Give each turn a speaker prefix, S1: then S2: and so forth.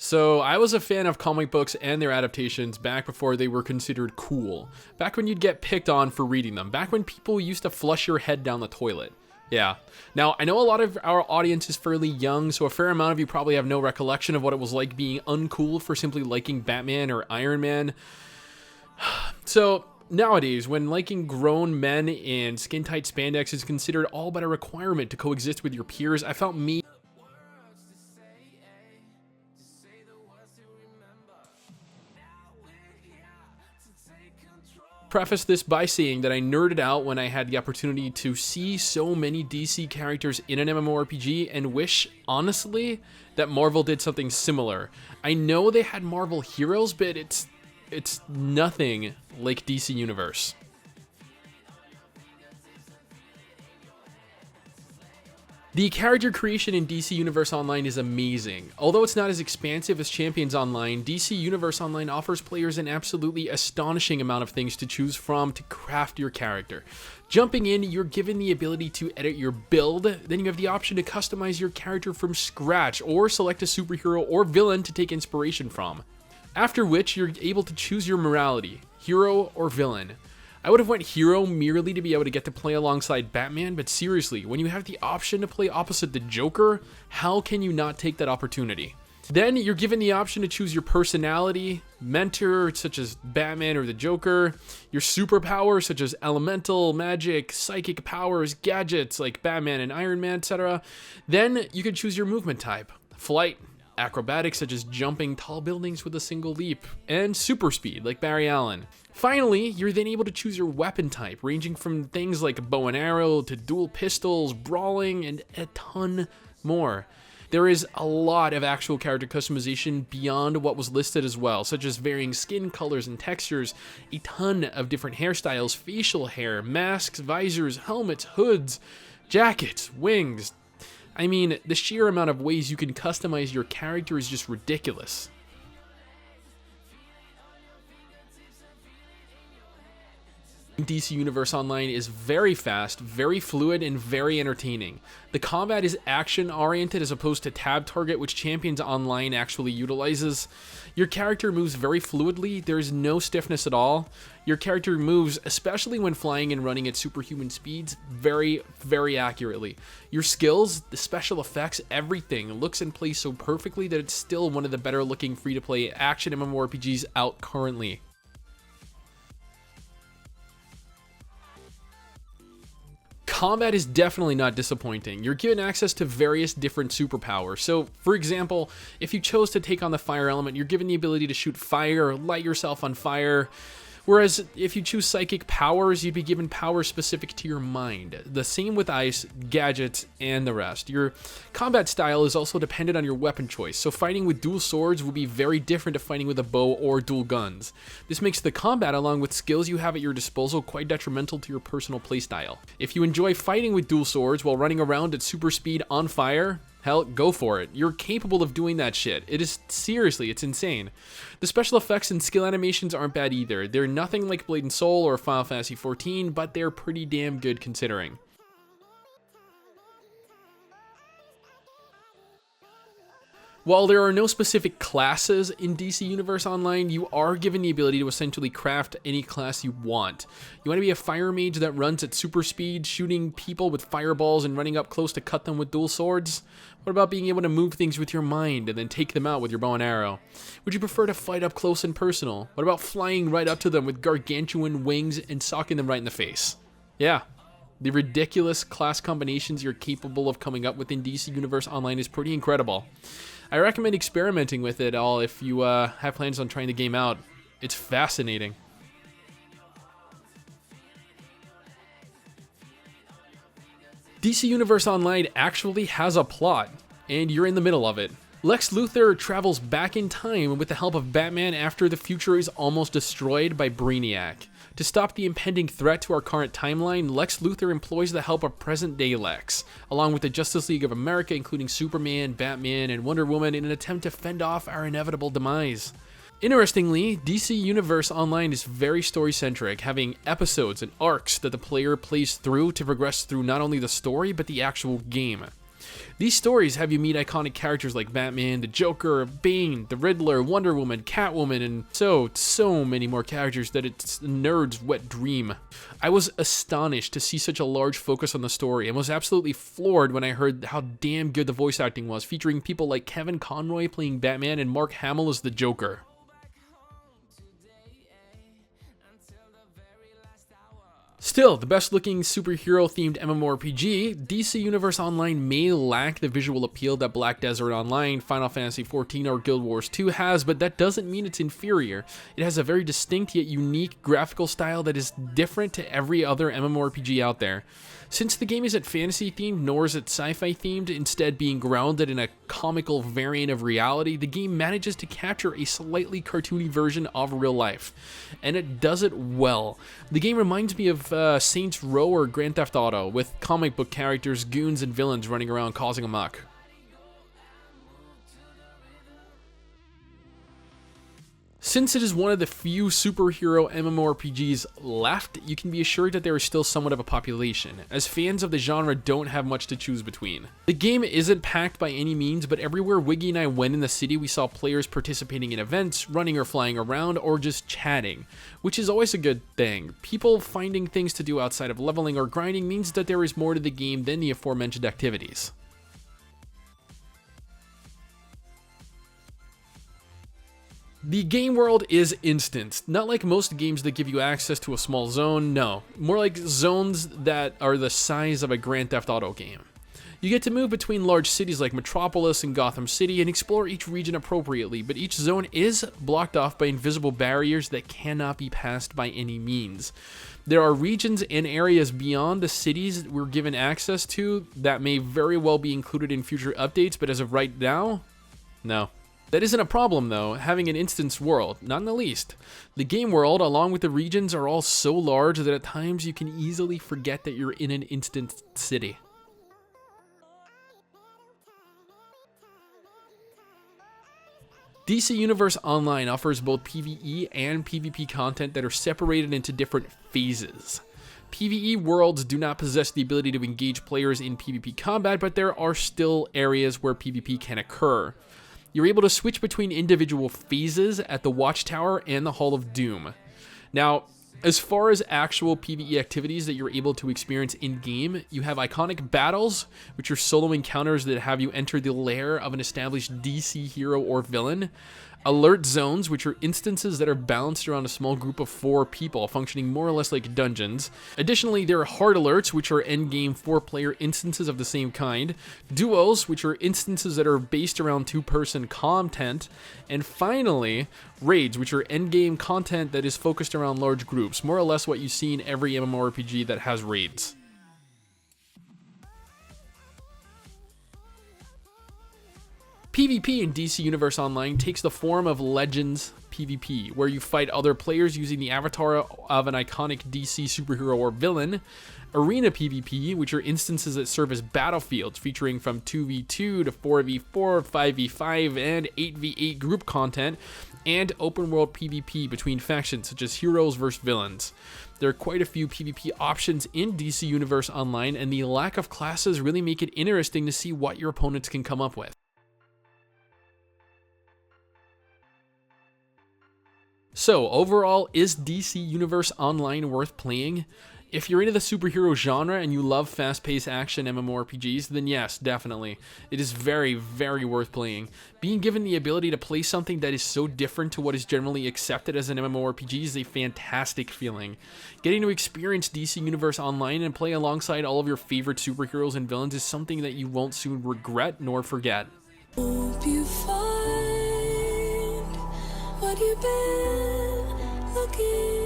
S1: So I was a fan of comic books and their adaptations back before they were considered cool. Back when you'd get picked on for reading them. Back when people used to flush your head down the toilet. Yeah. Now, I know a lot of our audience is fairly young, so a fair amount of you probably have no recollection of what it was like being uncool for simply liking Batman or Iron Man. So, nowadays, when liking grown men in skin-tight spandex is considered all but a requirement to coexist with your peers, I felt me preface this by saying that I nerded out when I had the opportunity to see so many DC characters in an MMORPG and wish, honestly, that Marvel did something similar. I know they had Marvel heroes, but it's nothing like DC Universe. The character creation in DC Universe Online is amazing. Although it's not as expansive as Champions Online, DC Universe Online offers players an absolutely astonishing amount of things to choose from to craft your character. Jumping in, you're given the ability to edit your build, then you have the option to customize your character from scratch or select a superhero or villain to take inspiration from. After which, you're able to choose your morality, hero or villain. I would have went hero merely to be able to get to play alongside Batman, but seriously, when you have the option to play opposite the Joker, how can you not take that opportunity? Then you're given the option to choose your personality, mentor such as Batman or the Joker, your superpowers such as elemental, magic, psychic powers, gadgets like Batman and Iron Man, etc. Then you can choose your movement type, flight, acrobatics such as jumping tall buildings with a single leap, and super speed like Barry Allen. Finally, you're then able to choose your weapon type, ranging from things like bow and arrow to dual pistols, brawling, and a ton more. There is a lot of actual character customization beyond what was listed as well, such as varying skin colors and textures, a ton of different hairstyles, facial hair, masks, visors, helmets, hoods, jackets, wings. I mean, the sheer amount of ways you can customize your character is just ridiculous. DC Universe Online is very fast, very fluid, and very entertaining. The combat is action-oriented as opposed to tab target, which Champions Online actually utilizes. Your character moves very fluidly, there is no stiffness at all. Your character moves, especially when flying and running at superhuman speeds, very, very accurately. Your skills, the special effects, everything looks and plays so perfectly that it's still one of the better looking free-to-play action MMORPGs out currently. Combat is definitely not disappointing. You're given access to various different superpowers. So, for example, if you chose to take on the fire element, you're given the ability to shoot fire or light yourself on fire. Whereas if you choose psychic powers, you'd be given powers specific to your mind. The same with ice, gadgets, and the rest. Your combat style is also dependent on your weapon choice, so fighting with dual swords will be very different to fighting with a bow or dual guns. This makes the combat along with skills you have at your disposal quite detrimental to your personal playstyle. If you enjoy fighting with dual swords while running around at super speed on fire, hell, go for it. You're capable of doing that shit. It is, seriously, it's insane. The special effects and skill animations aren't bad either. They're nothing like Blade and Soul or Final Fantasy XIV, but they're pretty damn good considering. While there are no specific classes in DC Universe Online, you are given the ability to essentially craft any class you want. You want to be a fire mage that runs at super speed, shooting people with fireballs and running up close to cut them with dual swords? What about being able to move things with your mind and then take them out with your bow and arrow? Would you prefer to fight up close and personal? What about flying right up to them with gargantuan wings and socking them right in the face? Yeah. The ridiculous class combinations you're capable of coming up with in DC Universe Online is pretty incredible. I recommend experimenting with it all if you have plans on trying the game out. It's fascinating. DC Universe Online actually has a plot, and you're in the middle of it. Lex Luthor travels back in time with the help of Batman after the future is almost destroyed by Brainiac. To stop the impending threat to our current timeline, Lex Luthor employs the help of present-day Lex, along with the Justice League of America, including Superman, Batman, and Wonder Woman, in an attempt to fend off our inevitable demise. Interestingly, DC Universe Online is very story-centric, having episodes and arcs that the player plays through to progress through not only the story, but the actual game. These stories have you meet iconic characters like Batman, the Joker, Bane, the Riddler, Wonder Woman, Catwoman, and so many more characters that it's a nerd's wet dream. I was astonished to see such a large focus on the story and was absolutely floored when I heard how damn good the voice acting was, featuring people like Kevin Conroy playing Batman and Mark Hamill as the Joker. Still, the best looking superhero themed MMORPG, DC Universe Online may lack the visual appeal that Black Desert Online, Final Fantasy XIV, or Guild Wars 2 has, but that doesn't mean it's inferior. It has a very distinct yet unique graphical style that is different to every other MMORPG out there. Since the game isn't fantasy themed nor is it sci-fi themed, instead being grounded in a comical variant of reality, the game manages to capture a slightly cartoony version of real life. And it does it well. The game reminds me of Saints Row or Grand Theft Auto, with comic book characters, goons, and villains running around causing a muck. Since it is one of the few superhero MMORPGs left, you can be assured that there is still somewhat of a population, as fans of the genre don't have much to choose between. The game isn't packed by any means, but everywhere Wiggy and I went in the city, we saw players participating in events, running or flying around, or just chatting, which is always a good thing. People finding things to do outside of leveling or grinding means that there is more to the game than the aforementioned activities. The game world is instanced, not like most games that give you access to a small zone, no, more like zones that are the size of a Grand Theft Auto game. You get to move between large cities like Metropolis and Gotham City and explore each region appropriately, but each zone is blocked off by invisible barriers that cannot be passed by any means. There are regions and areas beyond the cities we're given access to that may very well be included in future updates, but as of right now, no. That isn't a problem though, having an instance world, not in the least. The game world, along with the regions, are all so large that at times you can easily forget that you're in an instanced city. DC Universe Online offers both PvE and PvP content that are separated into different phases. PvE worlds do not possess the ability to engage players in PvP combat, but there are still areas where PvP can occur. You're able to switch between individual phases at the Watchtower and the Hall of Doom. Now, as far as actual PvE activities that you're able to experience in-game, you have iconic battles, which are solo encounters that have you enter the lair of an established DC hero or villain. Alert zones, which are instances that are balanced around a small group of 4 people, functioning more or less like dungeons. Additionally, there are hard alerts, which are endgame 4-player instances of the same kind. Duos, which are instances that are based around 2-person content. And finally, raids, which are endgame content that is focused around large groups, more or less what you see in every MMORPG that has raids. PvP in DC Universe Online takes the form of Legends PvP, where you fight other players using the avatar of an iconic DC superhero or villain. Arena PvP, which are instances that serve as battlefields, featuring from 2v2 to 4v4, 5v5, and 8v8 group content, and open world PvP between factions such as heroes versus villains. There are quite a few PvP options in DC Universe Online, and the lack of classes really make it interesting to see what your opponents can come up with. So, overall, is DC Universe Online worth playing? If you're into the superhero genre and you love fast-paced action MMORPGs, then yes, definitely. It is very, very worth playing. Being given the ability to play something that is so different to what is generally accepted as an MMORPG is a fantastic feeling. Getting to experience DC Universe Online and play alongside all of your favorite superheroes and villains is something that you won't soon regret nor forget.
S2: Hope you find what you've been looking